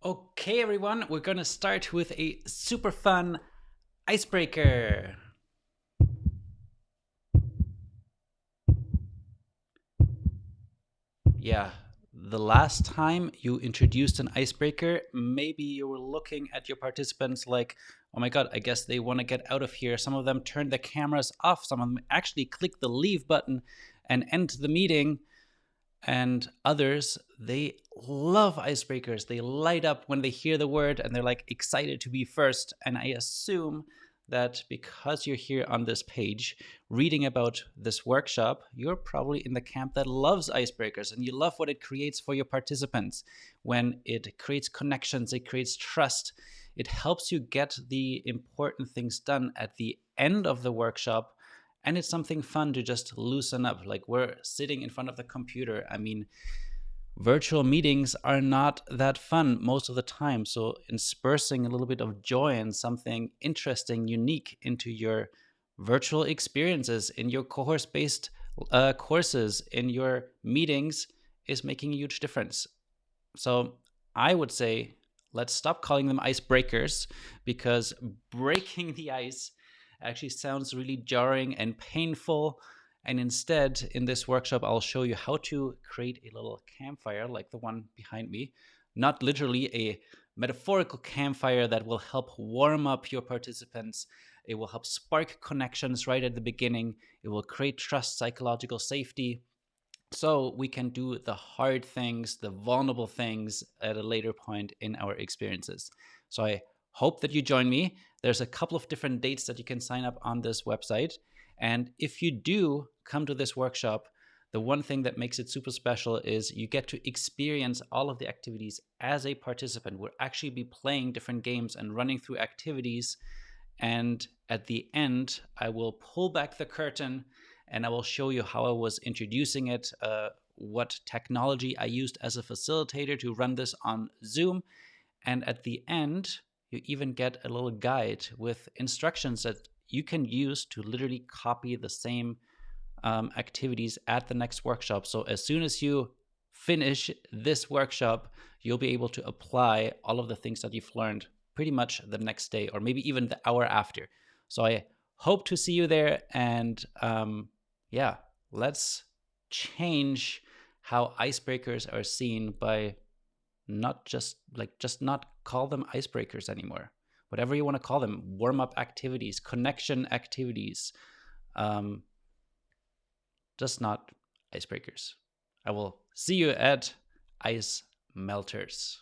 Okay, everyone, we're gonna start with a super fun icebreaker. Yeah, the last time you introduced an icebreaker, maybe you were looking at your participants like, oh my god, I guess they want to get out of here. Some of them turned the cameras off, some of them actually clicked the leave button and end the meeting. And others, they love icebreakers. They light up when they hear the word and they're like excited to be first. And I assume that because you're here on this page reading about this workshop, you're probably in the camp that loves icebreakers and you love what it creates for your participants. When it creates connections, it creates trust, it helps you get the important things done at the end of the workshop, and it's something fun to just loosen up. Like, we're sitting in front of the computer. I mean, virtual meetings are not that fun most of the time. So interspersing a little bit of joy and something interesting, unique into your virtual experiences, in your course-based courses, in your meetings, is making a huge difference. So I would say, let's stop calling them icebreakers, because breaking the ice actually sounds really jarring and painful. And instead, in this workshop, I'll show you how to create a little campfire like the one behind me. Not literally a metaphorical campfire that will help warm up your participants. It will help spark connections right at the beginning. It will create trust, psychological safety, so we can do the hard things, the vulnerable things at a later point in our experiences. So I hope that you join me. There's a couple of different dates that you can sign up on this website. And if you do come to this workshop, the one thing that makes it super special is you get to experience all of the activities as a participant. We'll actually be playing different games and running through activities. And at the end, I will pull back the curtain and I will show you how I was introducing it, what technology I used as a facilitator to run this on Zoom. And at the end, you even get a little guide with instructions that you can use to literally copy the same activities at the next workshop. So as soon as you finish this workshop, you'll be able to apply all of the things that you've learned pretty much the next day, or maybe even the hour after. So I hope to see you there. And yeah, let's change how icebreakers are seen by not just not call them icebreakers anymore. Whatever you want to call them, warm up activities, connection activities, um, just not icebreakers. I will see you at Ice Melters.